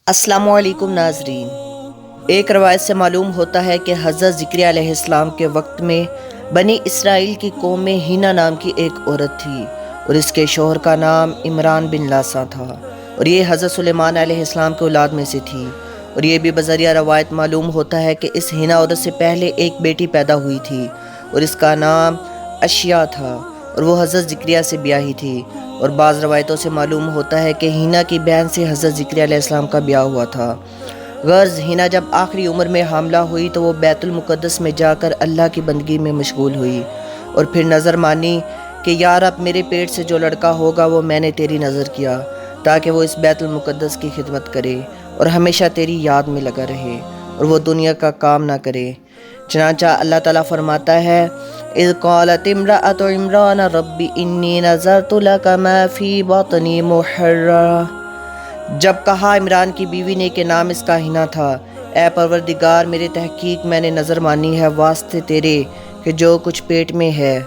السلام علیکم ناظرین۔ ایک روایت سے معلوم ہوتا ہے کہ حضرت زکریا علیہ السلام کے وقت میں بنی اسرائیل کی قوم میں ہینا نام کی ایک عورت تھی اور اس کے شوہر کا نام عمران بن لاسا تھا اور یہ حضرت سلیمان علیہ السلام کے اولاد میں سے تھی۔ اور یہ بھی بذریعہ روایت معلوم ہوتا ہے کہ اس ہینا عورت سے پہلے ایک بیٹی پیدا ہوئی تھی اور اس کا نام اشیا تھا اور وہ حضرت زکریا سے بیاہی تھی۔ اور بعض روایتوں سے معلوم ہوتا ہے کہ ہینا کی بہن سے حضرت زکریا علیہ السلام کا بیاہ ہوا تھا۔ غرض ہینا جب آخری عمر میں حاملہ ہوئی تو وہ بیت المقدس میں جا کر اللہ کی بندگی میں مشغول ہوئی اور پھر نظر مانی کہ یا رب میرے پیٹ سے جو لڑکا ہوگا وہ میں نے تیری نظر کیا تاکہ وہ اس بیت المقدس کی خدمت کرے اور ہمیشہ تیری یاد میں لگا رہے اور وہ دنیا کا کام نہ کرے۔ چنانچہ اللہ تعالیٰ فرماتا ہے اذ قالت امرأة عمران رب انی نذرت لک ما فی بطنی محررا، جب کہا عمران کی بیوی نے کہ نام اس کا ہینا تھا، اے پروردگار میرے تحقیق میں نے نظر مانی ہے واسطے تیرے کہ جو کچھ پیٹ میں ہے۔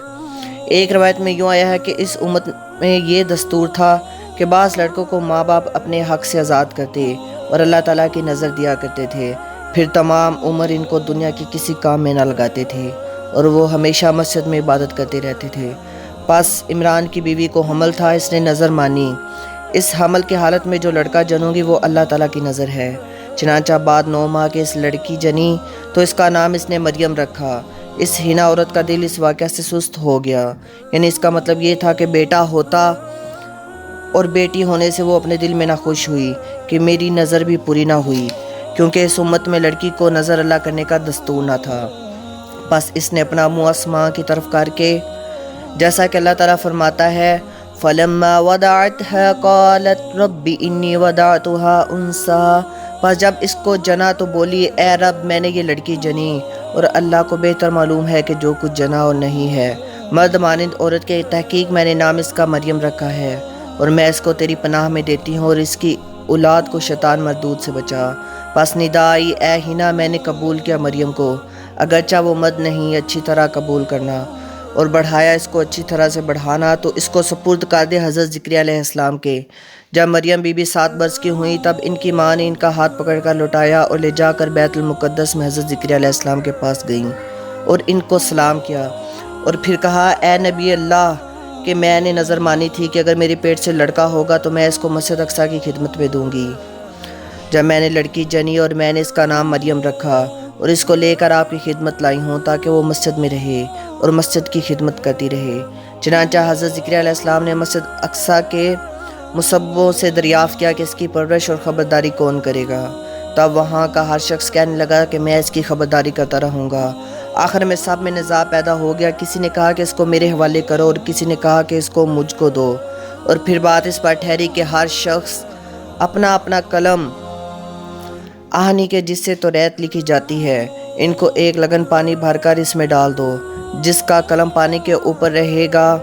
ایک روایت میں یوں آیا ہے کہ اس امت میں یہ دستور تھا کہ بعض لڑکوں کو ماں باپ اپنے حق سے آزاد کرتے اور اللہ تعالیٰ کی نظر دیا کرتے تھے، پھر تمام عمر ان کو دنیا کے کسی کام میں نہ لگاتے تھے اور وہ ہمیشہ مسجد میں عبادت کرتے رہتے تھے۔ پس عمران کی بیوی کو حمل تھا، اس نے نظر مانی اس حمل کی حالت میں جو لڑکا جنوں گی وہ اللہ تعالیٰ کی نظر ہے۔ چنانچہ بعد 9 ماہ کے اس لڑکی جنی تو اس کا نام اس نے مریم رکھا۔ اس ہینا عورت کا دل اس واقعہ سے سست ہو گیا، یعنی اس کا مطلب یہ تھا کہ بیٹا ہوتا اور بیٹی ہونے سے وہ اپنے دل میں نہ خوش ہوئی کہ میری نظر بھی پوری نہ ہوئی، کیونکہ اس امت میں لڑکی کو نظر اللہ کرنے کا دستور نہ تھا۔ بس اس نے اپنا منہ آسماں کی طرف کر کے، جیسا کہ اللہ تعالیٰ فرماتا ہے فَلَمَّا وَضَعَتْهَا قَالَتْ رَبِّ إِنِّي وَضَعْتُهَا أُنثَىٰ، پس جب اس کو جنا تو بولی اے رب میں نے یہ لڑکی جنی اور اللہ کو بہتر معلوم ہے کہ جو کچھ جنا اور نہیں ہے۔ مرد مانند عورت کے تحقیق میں نے نام اس کا مریم رکھا ہے اور میں اس کو تیری پناہ میں دیتی ہوں اور اس کی اولاد کو شیطان مردود سے بچا۔ پس ندا آئی اے ہینا میں نے قبول کیا مریم کو، اگرچہ وہ مرد نہیں، اچھی طرح قبول کرنا اور بڑھایا اس کو اچھی طرح سے بڑھانا، تو اس کو سپرد کر دے حضرت زکریا علیہ السلام کے۔ جب مریم بی بی 7 برس کی ہوئیں تب ان کی ماں نے ان کا ہاتھ پکڑ کر لوٹایا اور لے جا کر بیت المقدس میں حضرت زکریا علیہ السلام کے پاس گئیں اور ان کو سلام کیا اور پھر کہا اے نبی اللہ کہ میں نے نظر مانی تھی کہ اگر میرے پیٹ سے لڑکا ہوگا تو میں اس کو مسجد اقصیٰ کی خدمت میں دوں گی۔ جب میں نے لڑکی جنی اور میں نے اس کا نام مریم رکھا اور اس کو لے کر آپ کی خدمت لائی ہوں تاکہ وہ مسجد میں رہے اور مسجد کی خدمت کرتی رہے۔ چنانچہ حضرت زکریا علیہ السلام نے مسجد اقصیٰ کے مصوبوں سے دریافت کیا کہ اس کی پرورش اور خبرداری کون کرے گا۔ تب وہاں کا ہر شخص کہنے لگا کہ میں اس کی خبرداری کرتا رہوں گا۔ آخر میں سب میں نزاع پیدا ہو گیا، کسی نے کہا کہ اس کو میرے حوالے کرو اور کسی نے کہا کہ اس کو مجھ کو دو، اور پھر بات اس پر ٹھہری کہ ہر شخص اپنا اپنا قلم آہنی کے جس سے تو ریت لکھی جاتی ہے ان کو ایک لگن پانی بھر کر اس میں ڈال دو، جس کا قلم پانی کے اوپر رہے گا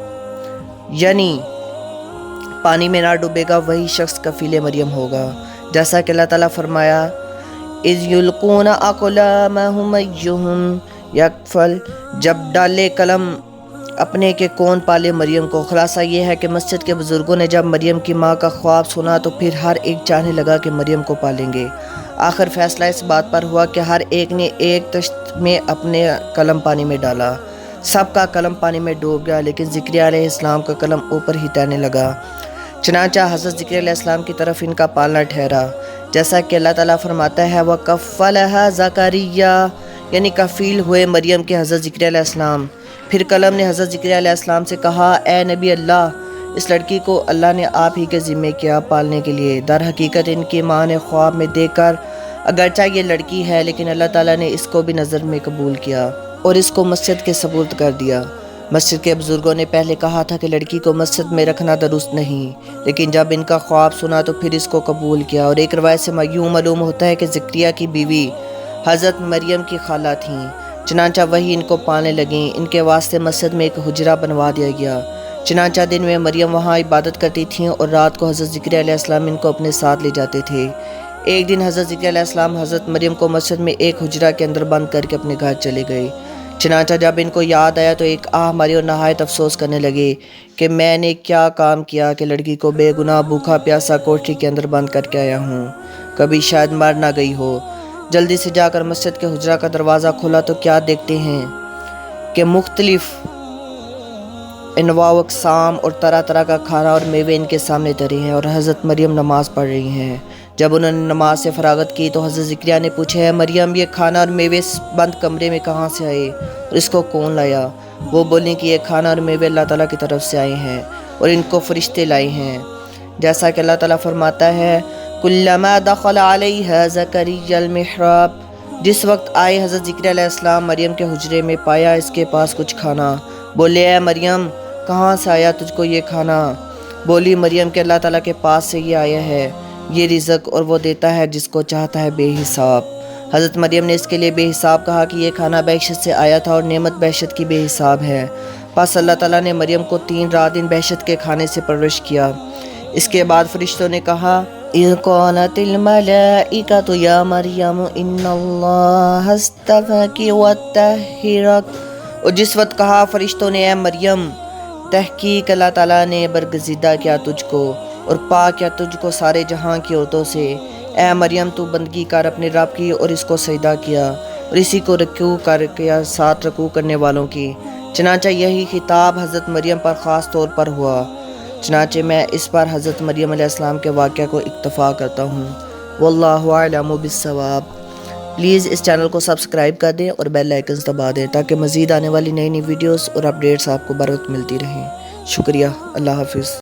یعنی پانی میں نہ ڈوبے گا وہی شخص کفیل مریم ہوگا، جیسا کہ اللہ تعالیٰ فرمایا اِذْ يُلْقُونَ أَقْلَامَهُمْ أَيُّهُمْ يَكْفُلُ، جب ڈالے قلم اپنے کے کون پالے مریم کو۔ خلاصہ یہ ہے کہ مسجد کے بزرگوں نے جب مریم کی ماں کا خواب سنا تو پھر ہر ایک چاہنے لگا کہ مریم کو پالیں گے۔ آخر فیصلہ اس بات پر ہوا کہ ہر ایک نے ایک تشت میں اپنے قلم پانی میں ڈالا، سب کا قلم پانی میں ڈوب گیا لیکن زکریا علیہ السلام کا قلم اوپر ہی تیرنے لگا۔ چنانچہ حضرت زکریا علیہ السلام کی طرف ان کا پالنا ٹھہرا، جیسا کہ اللہ تعالیٰ فرماتا ہے وَكَفَّلَهَا زَكَرِيَّا، یعنی کفیل ہوئے مریم کے حضرت زکریا علیہ السلام۔ پھر قلم نے حضرت زکریا علیہ السلام سے کہا اے نبی اللہ، اس لڑکی کو اللہ نے آپ ہی کے ذمے کیا پالنے کے لیے۔ در حقیقت ان کی ماں نے خواب میں دیکھ کر اگرچہ یہ لڑکی ہے لیکن اللہ تعالیٰ نے اس کو بھی نظر میں قبول کیا اور اس کو مسجد کے سپرد کر دیا۔ مسجد کے بزرگوں نے پہلے کہا تھا کہ لڑکی کو مسجد میں رکھنا درست نہیں، لیکن جب ان کا خواب سنا تو پھر اس کو قبول کیا۔ اور ایک روایت سے یوں معلوم ہوتا ہے کہ زکریا کی بیوی حضرت مریم کی خالہ تھیں، چنانچہ وہی ان کو پالنے لگیں۔ ان کے واسطے مسجد میں ایک حجرہ بنوا دیا گیا، چنانچہ دن میں مریم وہاں عبادت کرتی تھیں اور رات کو حضرت زکریا علیہ السلام ان کو اپنے ساتھ لے جاتے تھے۔ ایک دن حضرت زکریا علیہ السلام حضرت مریم کو مسجد میں ایک حجرہ کے اندر بند کر کے اپنے گھر چلے گئے۔ چنانچہ جب ان کو یاد آیا تو ایک آہ ماری اور نہایت افسوس کرنے لگے کہ میں نے کیا کام کیا کہ لڑکی کو بے گناہ بھوکا پیاسا کوٹری کے اندر بند کر کے آیا ہوں۔ کبھی شاید مر نہ گئی ہو۔ جلدی سے جا کر مسجد کے حجرہ کا دروازہ کھولا تو کیا دیکھتے ہیں کہ مختلف انواع و اقسام اور طرح طرح کا کھانا اور میوے ان کے سامنے دھرے ہیں اور حضرت مریم نماز پڑھ رہی ہیں۔ جب انہوں نے نماز سے فراغت کی تو حضرت زکریا نے پوچھا، ہے مریم، یہ کھانا اور میوے بند کمرے میں کہاں سے آئے اور اس کو کون لایا؟ وہ بولیں کہ یہ کھانا اور میوے اللہ تعالیٰ کی طرف سے آئے ہیں اور ان کو فرشتے لائے ہیں، جیسا کہ اللہ تعالیٰ فرماتا ہے کلما دخل علیہا زکریا المحراب، جس وقت آئے حضرت زکریا علیہ السلام مریم کے حجرے میں، پایا اس کے پاس کچھ کھانا۔ بولے، اے مریم، کہاں سے آیا تجھ کو یہ کھانا؟ بولی مریم کہ اللہ تعالیٰ کے پاس سے یہ آیا ہے، یہ رزق اور وہ دیتا ہے جس کو چاہتا ہے بے حساب۔ حضرت مریم نے اس کے لیے بے حساب کہا کہ یہ کھانا بہشت سے آیا تھا اور نعمت بہشت کی بے حساب ہے۔ پس اللہ تعالیٰ نے مریم کو 3 رات دن بہشت کے کھانے سے پرورش کیا۔ اس کے بعد فرشتوں نے کہا، اِذْ قَالَتِ الْمَلَائِكَةُ يَا مَرْيَمُ إِنَّ اللَّهَ اصْطَفَاكِ وَطَهِّرَكِ، اور جس وقت کہا فرشتوں نے، اے مریم، تحقیق اللہ تعالیٰ نے برگزیدہ کیا تجھ کو اور پاک کیا تجھ کو سارے جہاں کی عورتوں سے۔ اے مریم، تو بندگی کر اپنے رب کی اور اس کو سجدہ کیا اور اسی کو رکوع کر کیا ساتھ رکوع کرنے والوں کی۔ چنانچہ یہی خطاب حضرت مریم پر خاص طور پر ہوا۔ چنانچہ میں اس پر حضرت مریم علیہ السلام کے واقعہ کو اکتفا کرتا ہوں۔ واللہ اعلم بالصواب۔ پلیز اس چینل کو سبسکرائب کر دیں اور بیل آئیکنز دبا دیں تاکہ مزید آنے والی نئی ویڈیوز اور اپڈیٹس آپ کو بر وقت ملتی رہیں۔ شکریہ۔ اللہ حافظ۔